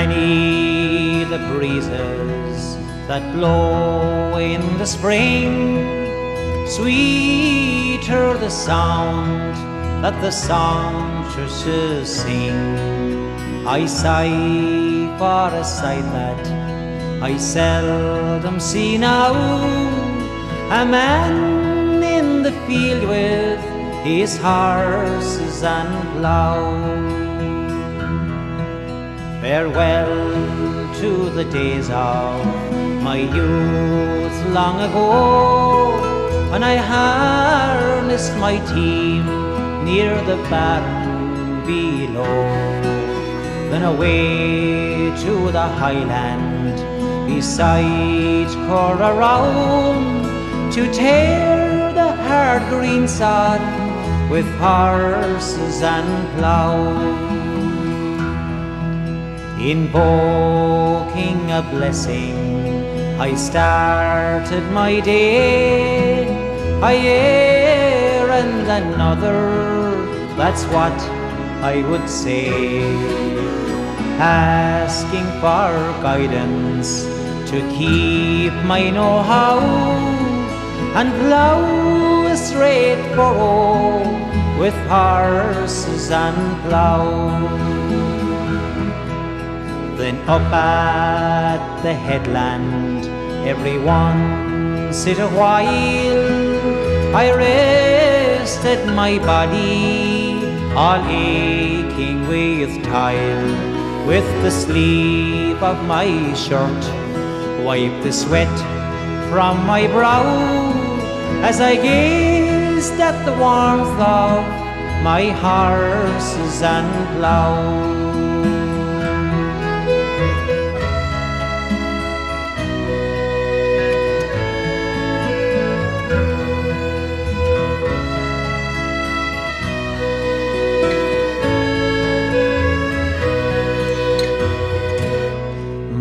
Many the breezes that blow in the spring, sweeter the sound that the songstresses sing. I sigh for a sight that I seldom see now, a man in the field with his horses and plough. Farewell to the days of my youth long ago, when I harnessed my team near the barn below. Then away to the highland beside Corraround, to tear the hard green sod with horses and plough. Invoking a blessing, I started my day. A year and another, that's what I would say. Asking for guidance to keep my know-how and plough a straight furrow with horses and plough. Then up at the headland, everyone sit a while. I rested my body, all aching with toil. With the sleeve of my shirt, wiped the sweat from my brow, as I gazed at the warmth of my horses and plough.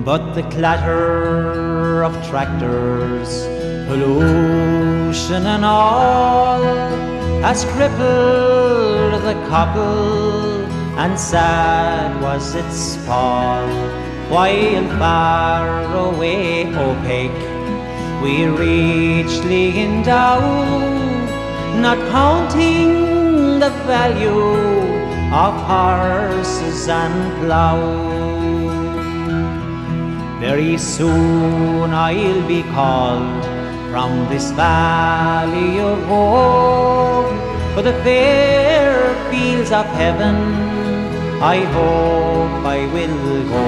But the clatter of tractors, pollution and all, has crippled the copple, and sad was its fall. While far away Opeg we richly endowed, not counting the value of horses and plough. Very soon I'll be called from this valley of woe, for the fair fields of heaven I hope I will go.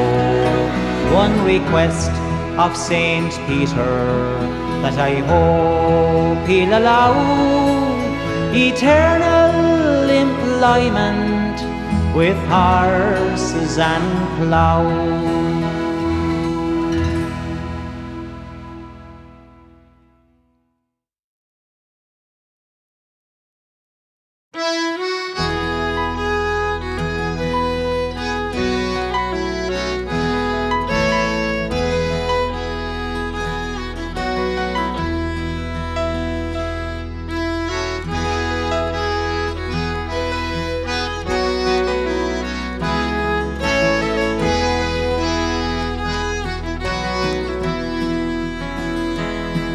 One request of Saint Peter that I hope he'll allow, eternal employment with horses and plough.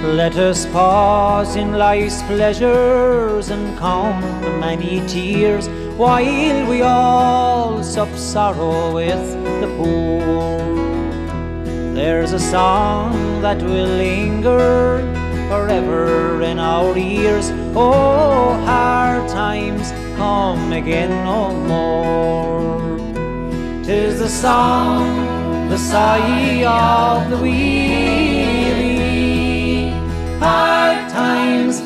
Let us pause in life's pleasures and count the many tears, while we all sup sorrow with the poor. There's a song that will linger forever in our ears. Oh, hard times come again no more. 'Tis the song, the sigh of the weary. Hard times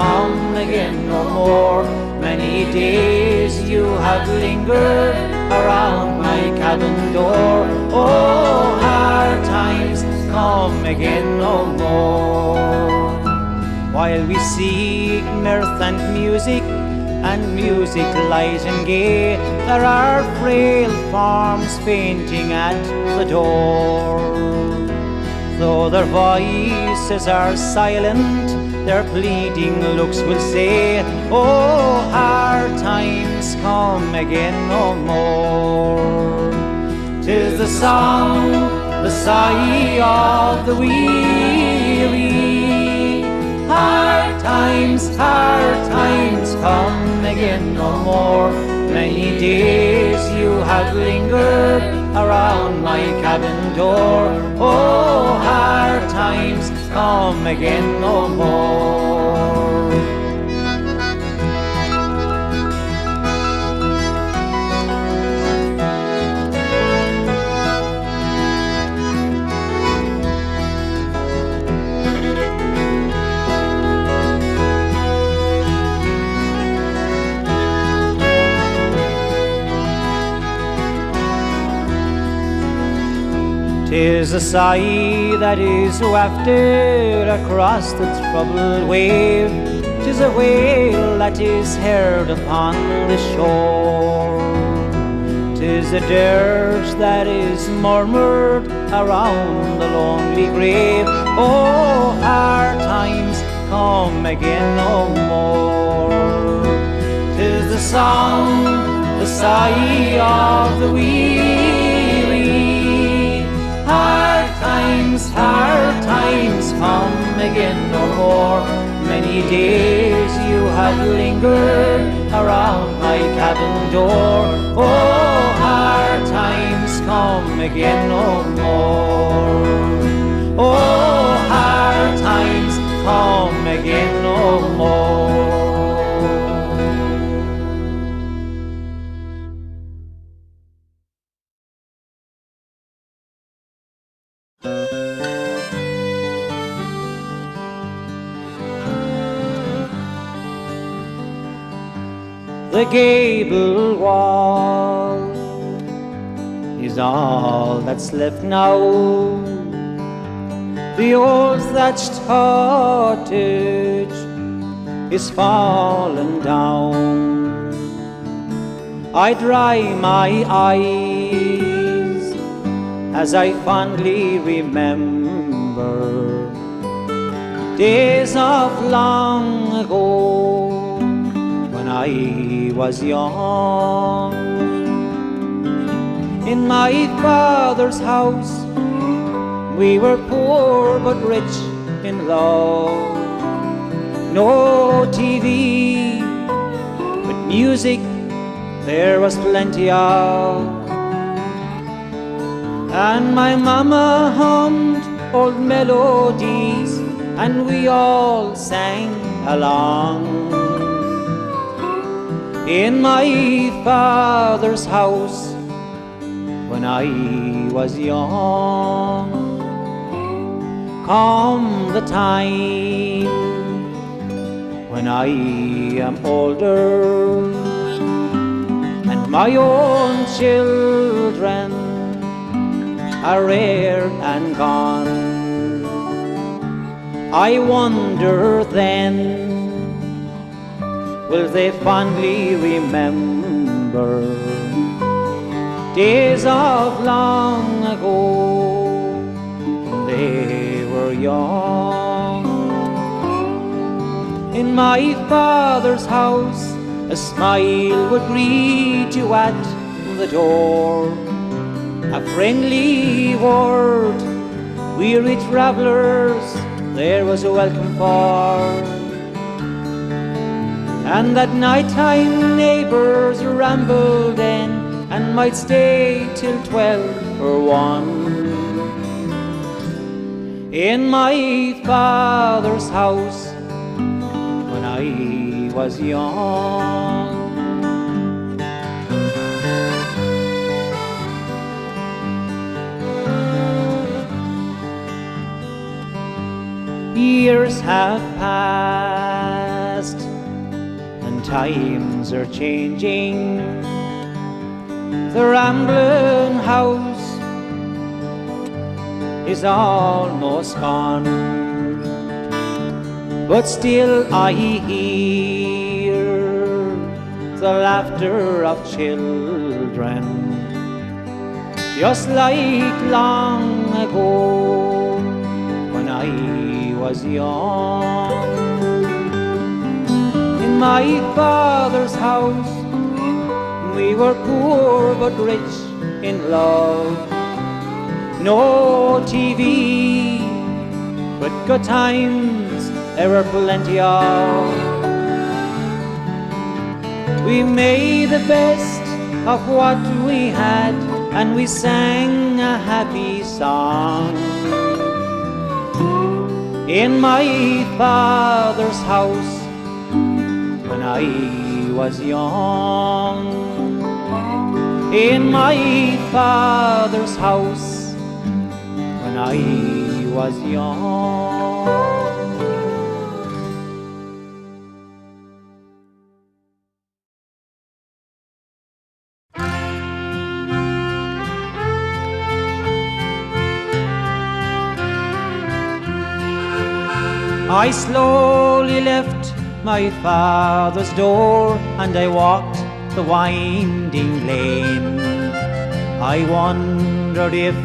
come again no more. Many days you have lingered around my cabin door. Oh, hard times come again no more. While we seek mirth and music light and gay, there are frail forms fainting at the door. Though their voices are silent, their pleading looks will say, oh, hard times come again no more. 'Tis the song, the sigh of the weary. Hard times come again no more. Many days you have lingered around my cabin door. Oh, hard times come again no more. 'Tis a sigh that is wafted across the troubled wave. 'Tis a wail that is heard upon the shore. 'Tis a dirge that is murmured around the lonely grave. Oh, hard times come again no more. 'Tis the song, the sigh of the weary. Hard times come again no more. Many days you have lingered around my cabin door. Oh, hard times come again no more. Oh, hard times come again no more. The gable wall is all that's left now. The old thatched cottage is fallen down. I dry my eyes as I fondly remember days of long ago when I was young. In my father's house we were poor but rich in love. No TV, but music there was plenty of. And my mama hummed old melodies and we all sang along. In my father's house when I was young. Come the time when I am older and my own children are reared and gone, I wonder then, will they fondly remember days of long ago when they were young? In my father's house a smile would greet you at the door, a friendly word, weary travellers there was a welcome for. And at night time neighbours rambled in and might stay till 12 or 1. In my father's house when I was young. Years have passed and times are changing. The rambling house is almost gone, but still I hear the laughter of children, just like long ago when I was young. In my father's house we were poor but rich in love. No TV, but good times there were plenty of. We made the best of what we had, and we sang a happy song. In my father's house when I was young. In my father's house when I was young. I slowly left my father's door, and I walked the winding lane. I wondered if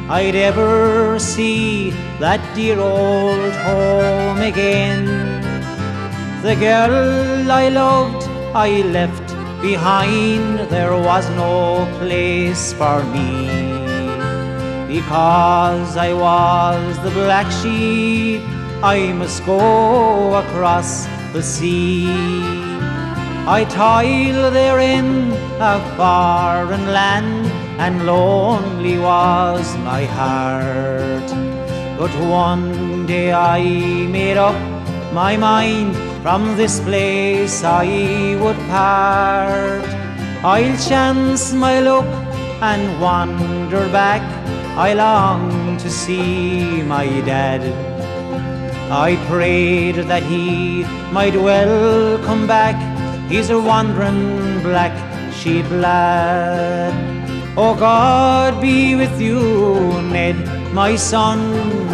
I'd ever see that dear old home again. The girl I loved I left behind, there was no place for me, because I was the black sheep. I must go across the sea. I toil there in a foreign land, and lonely was my heart. But one day I made up my mind, from this place I would part. I'll chance my luck and wander back. I long to see my dad. I prayed that he might well come back. He's a wandering black sheep lad. Oh, God be with you, Ned, my son.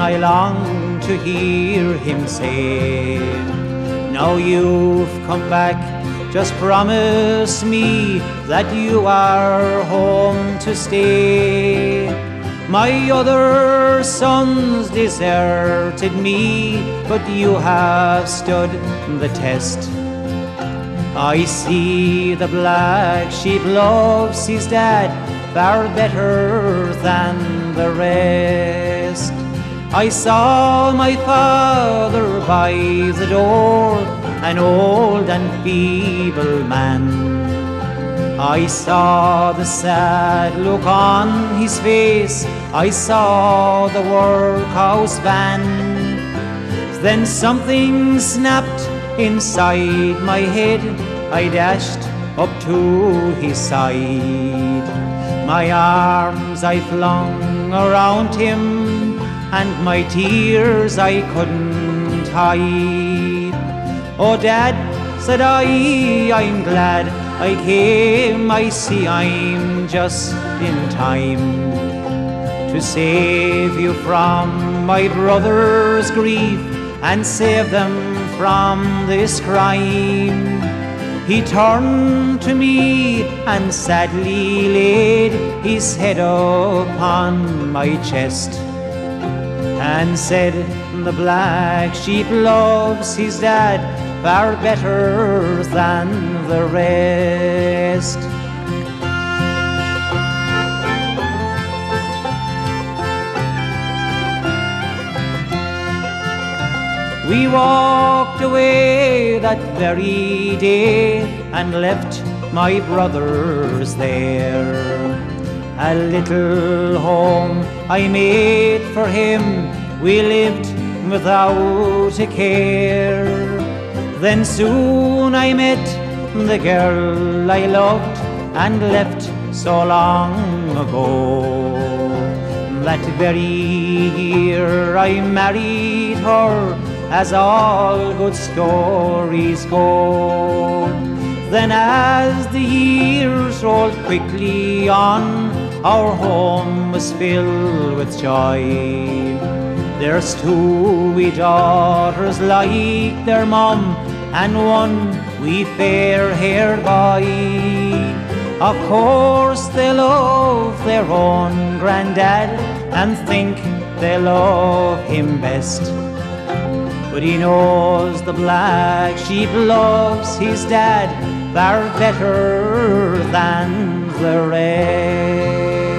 I long to hear him say, now you've come back, just promise me that you are home to stay. My other sons deserted me, but you have stood the test. I see the black sheep loves his dad far better than the rest. I saw my father by the door, an old and feeble man. I saw the sad look on his face, I saw the workhouse van. Then something snapped inside my head, I dashed up to his side. My arms I flung around him, and my tears I couldn't hide. Oh, Dad, said I, I'm glad I came. I see I'm just in time to save you from my brother's grief and save them from this crime. He turned to me and sadly laid his head upon my chest and said, the black sheep loves his dad far better than the rest. We walked away that very day and left my brothers there. A little home I made for him, we lived without a care. Then soon I met the girl I loved and left so long ago. That very year I married her, as all good stories go. Then as the years rolled quickly on, our home was filled with joy. There's two wee daughters like their mum, and one wee fair-haired boy. Of course they love their own granddad and think they love him best. But he knows the black sheep loves his dad far better than the rest.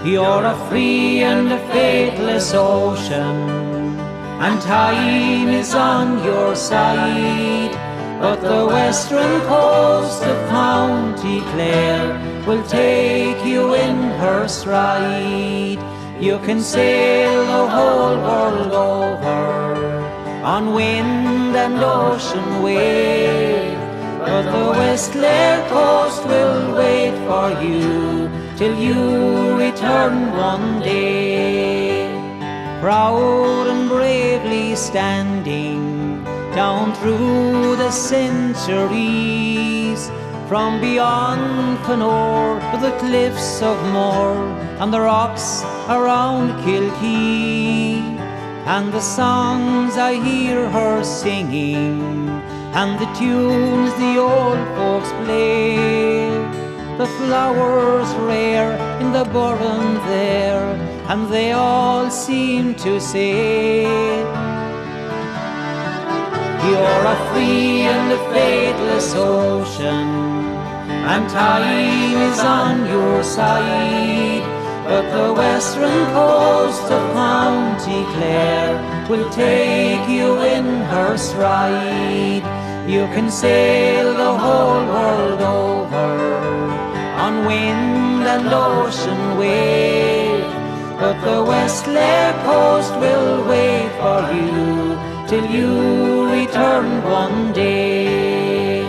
You're a free and a faithless ocean, and time is on your side. But the western coast of County Clare will take you in her stride. You can sail the whole world over on wind and ocean wave, but the West Clare coast will wait for you till you return one day. Proud and bravely standing down through the centuries, from beyond Connemara to the cliffs of Moher and the rocks around Kilkee, and the songs I hear her singing, and the tunes the old folks play. The flowers rare in the burren there, and they all seem to say, you're a free and a faithless ocean, and time is on your side. But the western coast of County Clare will take you in her stride. You can sail the whole world over on wind and ocean wave, but the West Clare coast will wait for you till you return one day.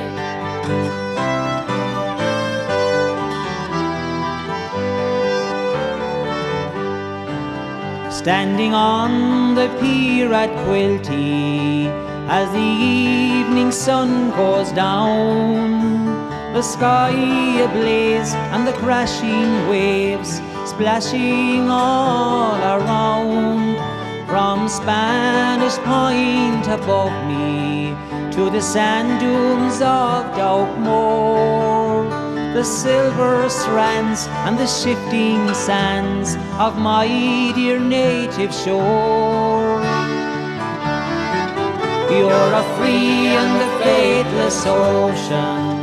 Standing on the pier at Quilty as the evening sun goes down, the sky ablaze and the crashing waves splashing all around. From Spanish Point above me to the sand dunes of Dougmore, the silver strands and the shifting sands of my dear native shore. You're a free and a faithless ocean,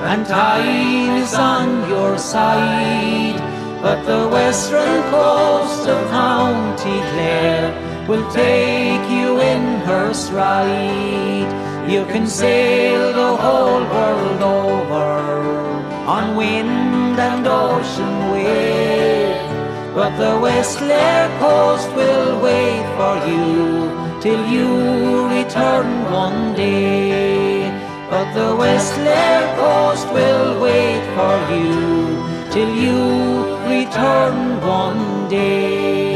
and time is on your side. But the western coast of County Clare will take you in her stride. You can sail the whole world over on wind and ocean wave, but the West Clare coast will wait for you till you return one day. But the West Clare coast will wait for you till you return one day.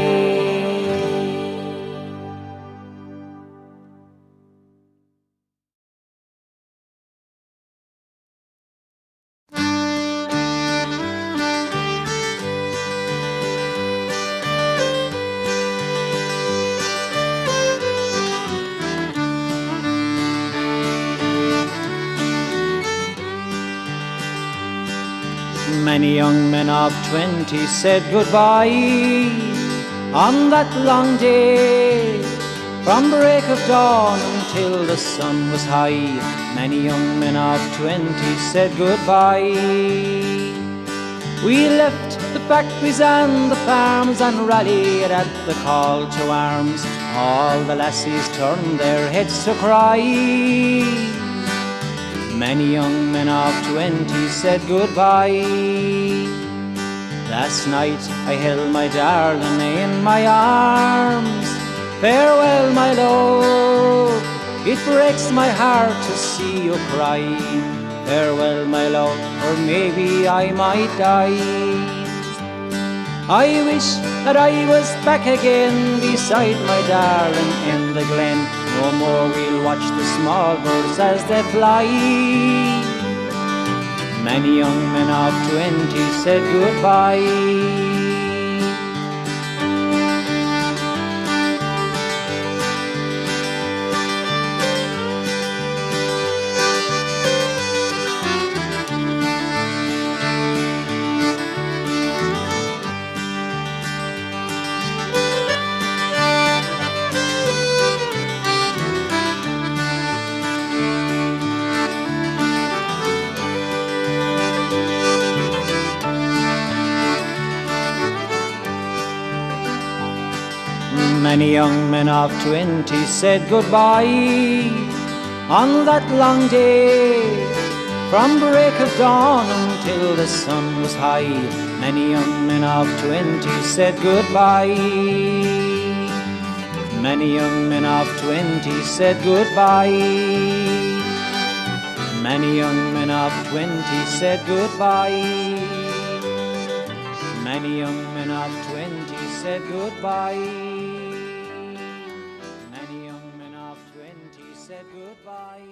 Many young men of 20 said goodbye on that long day, from break of dawn until the sun was high. Many young men of 20 said goodbye. We left the factories and the farms and rallied at the call to arms. All the lassies turned their heads to cry. Many young men of 20 said goodbye. Last night I held my darling in my arms. Farewell, my love, it breaks my heart to see you cry. Farewell, my love, or maybe I might die. I wish that I was back again beside my darling in the glen. No more we'll watch the small birds as they fly. Many young men of 20 said goodbye. Many young men of 20 said goodbye on that long day, from break of dawn until the sun was high. Many young men of 20 said goodbye. Many young men of 20 said goodbye. Many young men of 20 said goodbye. Many young men of 20 said goodbye. Many young men of 20 said goodbye.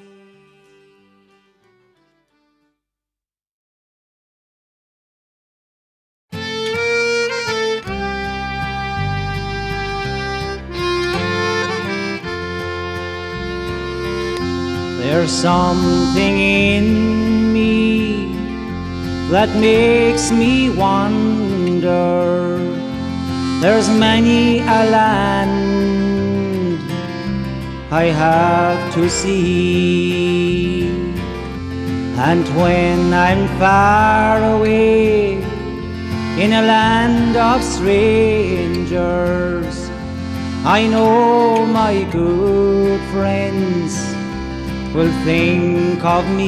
There's something in me that makes me wonder. There's many a land I have to see, and when I'm far away in a land of strangers, I know my good friends will think of me.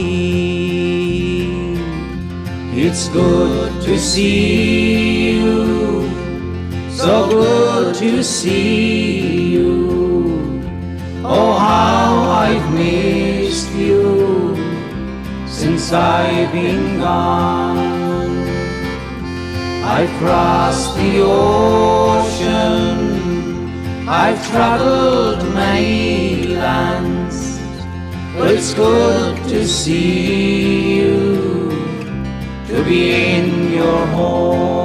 It's good to see you, so good to see you. Oh, how I've missed you since I've been gone. I've crossed the ocean, I've traveled many lands, but it's good to see you, to be in your home.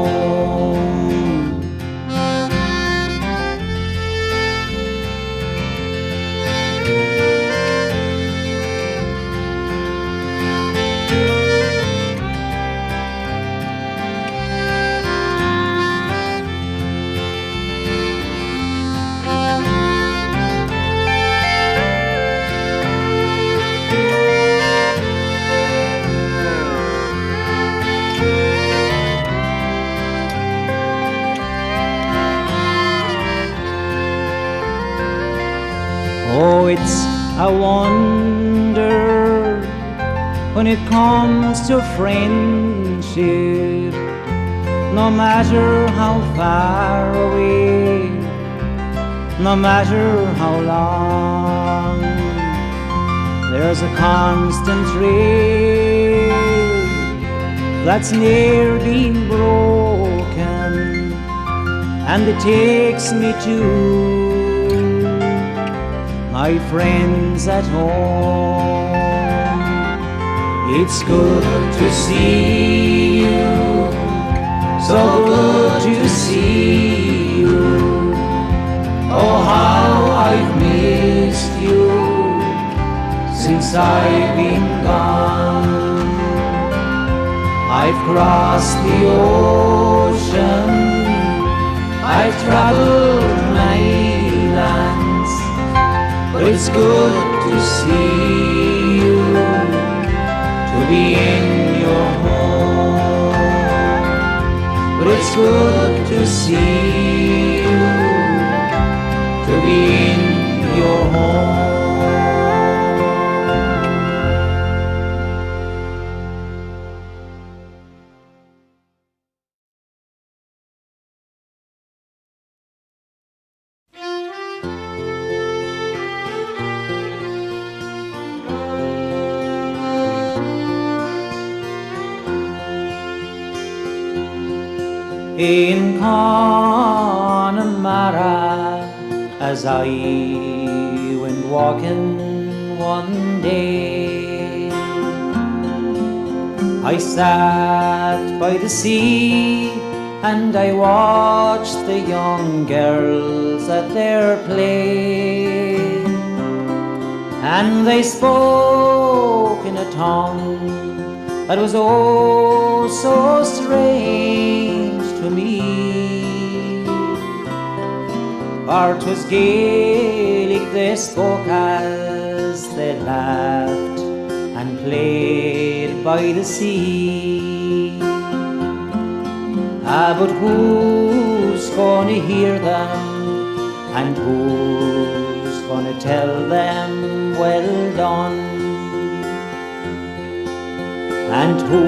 Oh, it's a wonder when it comes to friendship, no matter how far away, no matter how long, there's a constant trail that's near being broken, and it takes me to my friends at home. It's good to see you, so good to see you. Oh, how I've missed you since I've been gone. I've crossed the ocean, I've traveled many lands, but it's good to see you, to be in your home. But it's good to see you, to be in your home. In Connemara, as I went walking one day, I sat by the sea and I watched the young girls at their play, and they spoke in a tongue that was oh so strange to me, for 'twas Gaelic they spoke as they laughed and played by the sea. But who's gonna hear them And who's gonna tell them well done? And who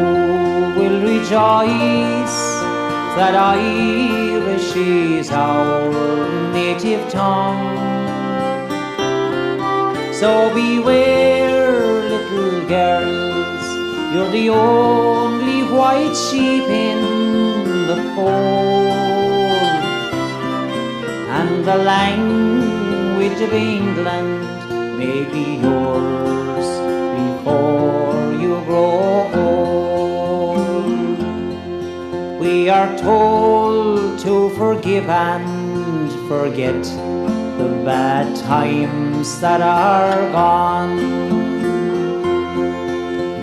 will rejoice that Irish is our native tongue? So beware, little girls, you're the only white sheep in the fold, and the language of England may be yours before you grow old. We are told to forgive and forget the bad times that are gone.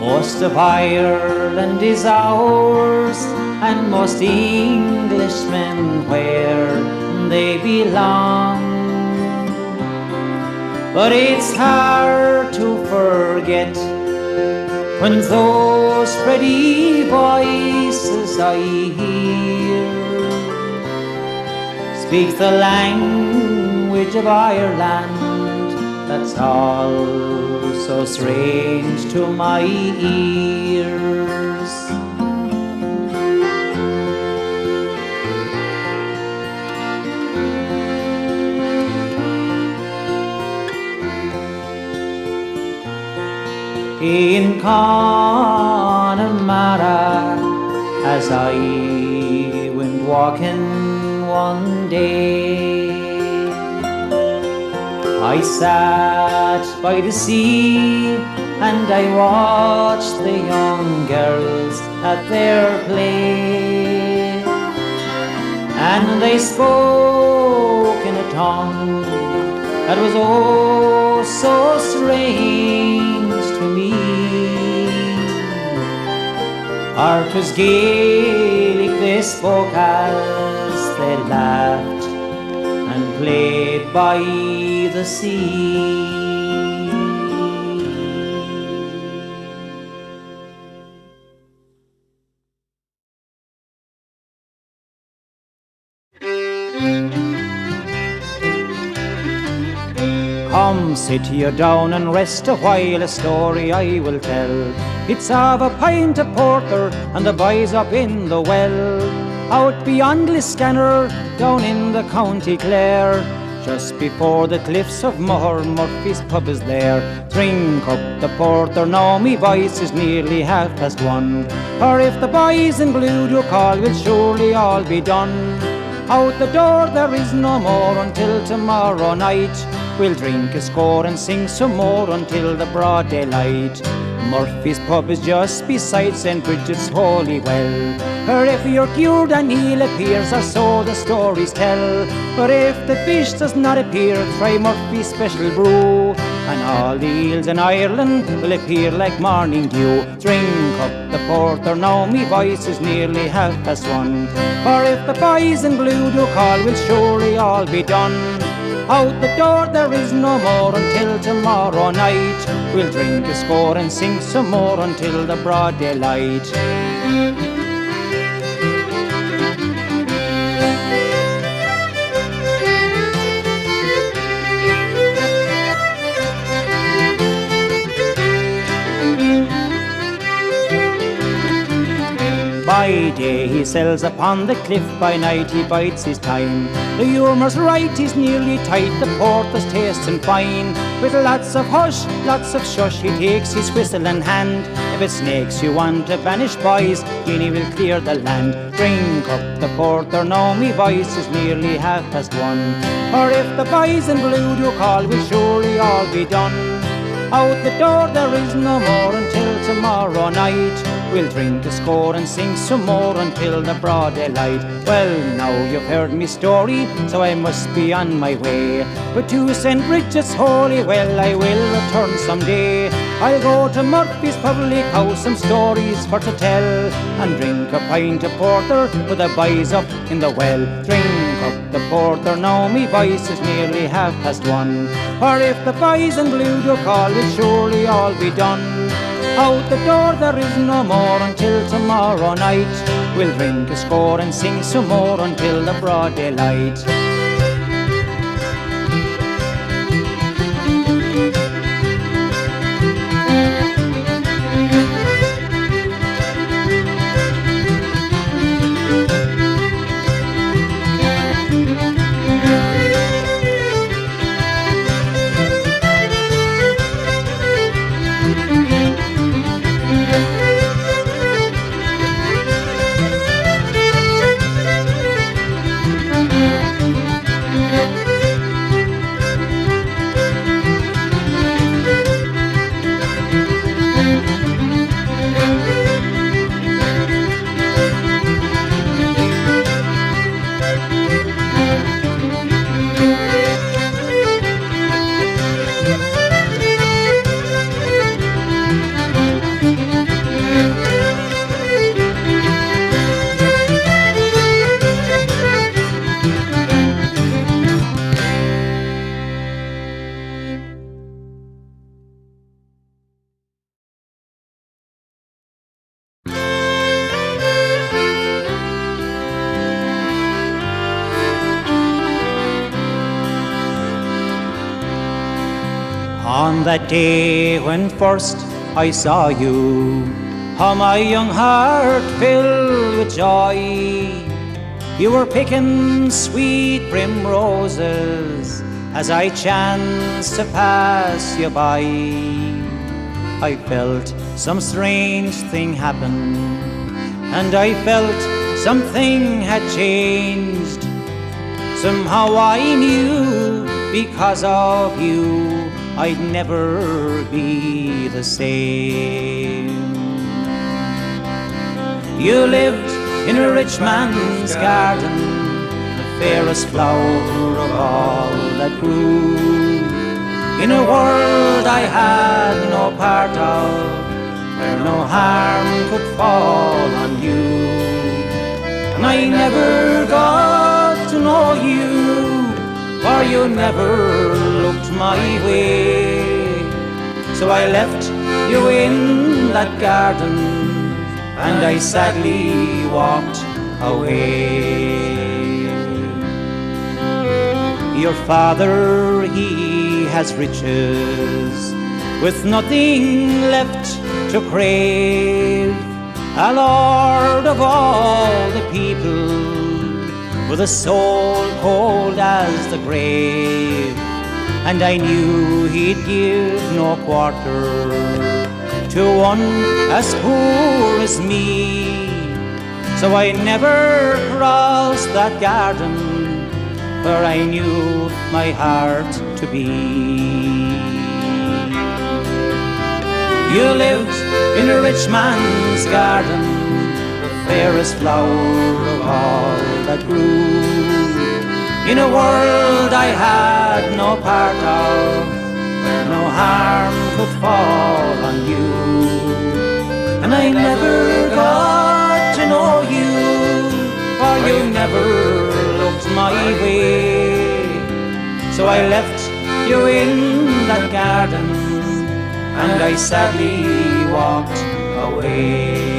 Most of Ireland is ours, and most Englishmen where they belong. But it's hard to forget when those pretty voices I hear speak the language of Ireland that's all so strange to my ears. In Connemara, as I went walking one day, I sat by the sea and I watched the young girls at their play, and they spoke in a tongue that was oh so strange to me. Or 'twas Gaelic they spoke as they laughed and played by the sea. Come, sit you down and rest a while, a story I will tell. It's of a pint of porter and the boys up in the well, out beyond Liscannor, down in the county Clare. Just before the cliffs of Moher, Murphy's pub is there. Drink up the porter now, me voice is nearly 1:30. For if the boys in blue do call, we'll surely all be done. Out the door there is no more until tomorrow night. We'll drink a score and sing some more until the broad daylight. Murphy's pub is just beside St. Bridget's Holy Well. For if you're cured and he'll appears, or so the stories tell. But if the fish does not appear, try Murphy's special brew, and all the eels in Ireland will appear like morning dew. Drink up the porter now, me voice is nearly 1:30. For if the boys in blue do call, we'll surely all be done. Out the door there is no more until tomorrow night. We'll drink a score and sing some more until the broad daylight. By day he sells upon the cliff, by night he bides his time. The humour's right, he's nearly tight, the porter's tasting fine. With lots of hush, lots of shush, he takes his whistle in hand. If it snakes you want to banish, boys, Guinea will clear the land. Drink up the porter now, me voice is nearly 1:30. For if the boys in blue do call, we'll surely all be done. Out the door there is no more until tomorrow night. We'll drink a score and sing some more until the broad daylight. Well, now you've heard me story, so I must be on my way. But to St. Bridget's Holy Well I will return someday. I'll go to Murphy's public house, some stories for to tell, and drink a pint of porter with the boys up in the well. Drink up the porter now, me voice is nearly 1:30. For if the boys in blue do call, we'll surely all be done. Out the door there is no more until tomorrow night. We'll drink a score and sing some more until the broad daylight. On that day when first I saw you, how my young heart filled with joy. You were picking sweet primroses as I chanced to pass you by. I felt some strange thing happen, and I felt something had changed. Somehow I knew because of you I'd never be the same. You lived in a rich man's garden, the fairest flower of all that grew, in a world I had no part of, where no harm could fall on you. And I never got to know you, for you never looked my way. So I left you in that garden, and I sadly walked away. Your father, he has riches, with nothing left to crave, a lord of all the people, with a soul cold as the grave. And I knew he'd give no quarter to one as poor as me. So I never crossed that garden where I knew my heart to be. You lived in a rich man's garden, the fairest flower of all that grew, in a world I had no part of, where no harm could fall on you. And I never got to know you, for you never looked my way. So I left you in that garden, and I sadly walked away.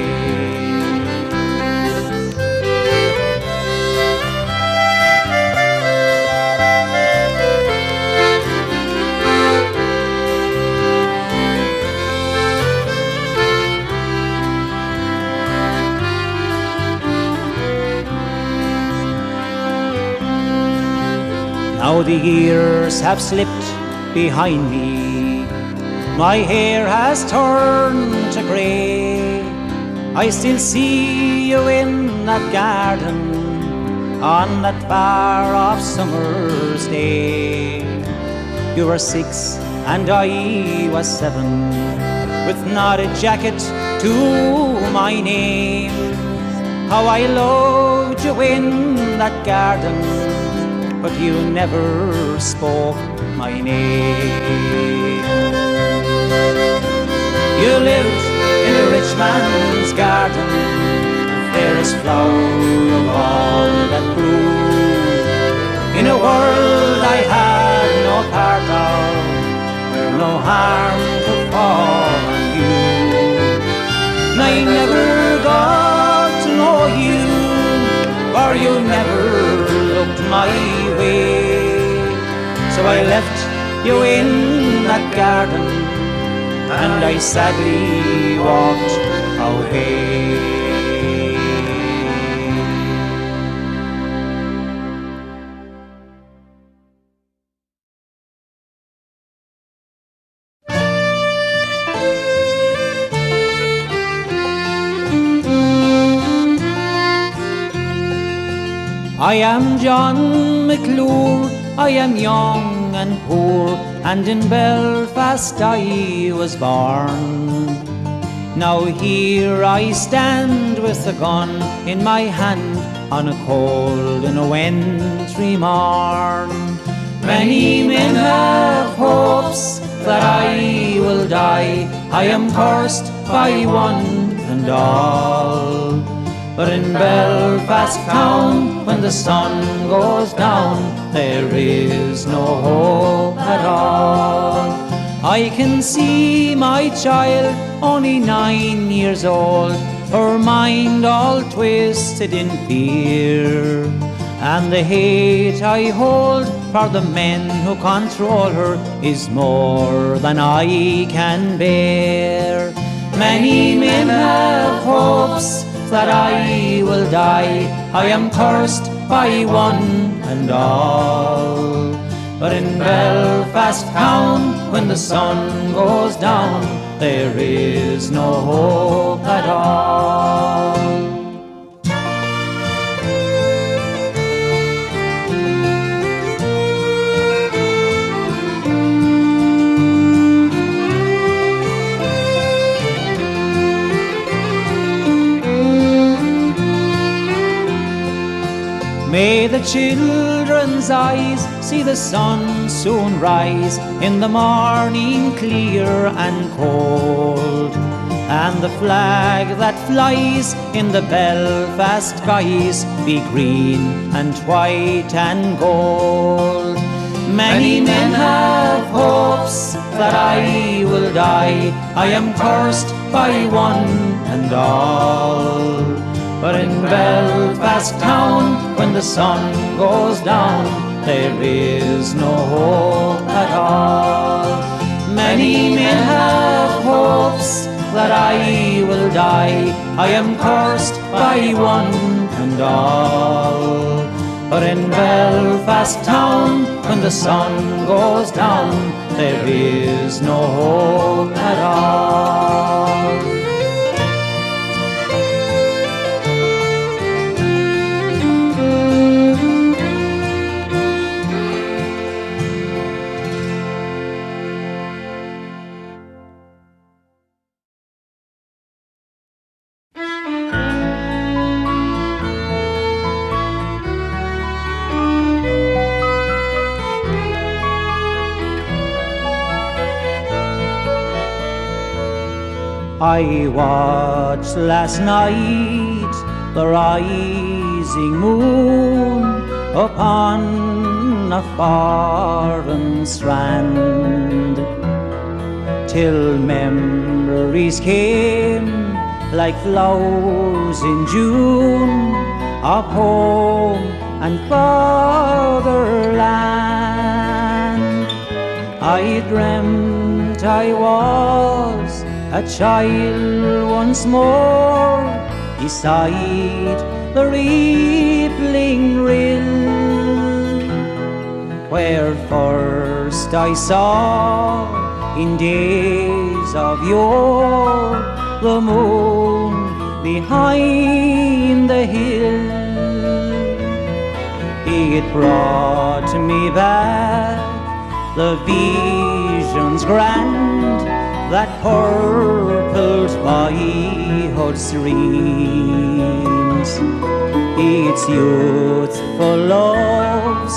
Now the years have slipped behind me, my hair has turned to grey. I still see you in that garden on that far-off summer's day. You were 6 and I was 7, with not a jacket to my name. How I loved you in that garden, but you never spoke my name. You lived in a rich man's garden, the fairest flower of all that grew, in a world I had no part of, where no harm could fall on you. And I never got to know you, for you never looked my way. So I left you in that garden, and I sadly walked away. I am John McClure, I am young and poor, and in Belfast I was born. Now here I stand with a gun in my hand on a cold and a wintry morn. Many men have hopes that I will die, I am cursed by one and all. But in Belfast Town, when the sun goes down, there is no hope at all. I can see my child, only 9 years old, her mind all twisted in fear, and the hate I hold for the men who control her is more than I can bear. Many men have hopes that I will die. I am cursed by one and all. But in Belfast Town, when the sun goes down, there is no hope at all. May the children's eyes see the sun soon rise in the morning clear and cold, and the flag that flies in the Belfast skies be green and white and gold. Many men have hopes that I will die. I am cursed by one and all. But in Belfast Town, when the sun goes down, there is no hope at all. Many men have hopes that I will die. I am cursed by one and all. But in Belfast Town, when the sun goes down, there is no hope at all. I watched last night the rising moon upon a foreign strand, till memories came like flowers in June of home and fatherland. I dreamt I was a child once more beside the rippling rill, where first I saw in days of yore the moon behind the hill. It brought me back the visions grand that purpled boyhood's dreams, its youthful loves,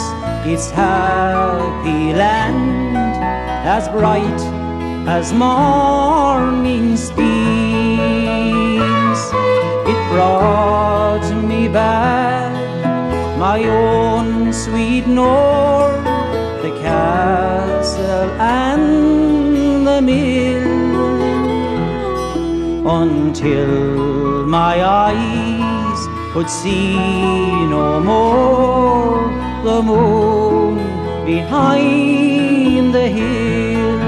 its happy land, as bright as morning's beams. It brought me back my own sweet north, the castle and the mill, until my eyes could see no more the moon behind the hill.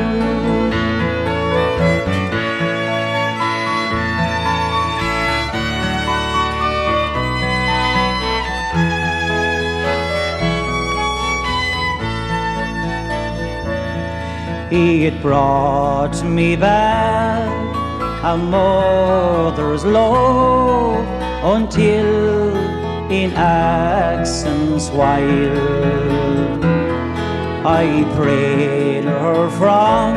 It brought me back a mother's love, until in accents wild I prayed her from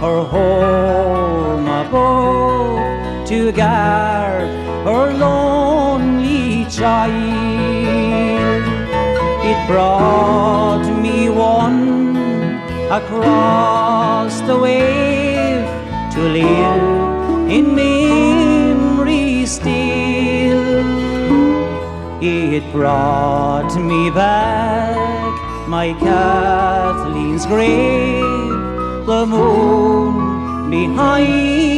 her home above to guard her lonely child. It brought me one across the wave to live in memory still. It brought me back my Kathleen's grave, the moon behind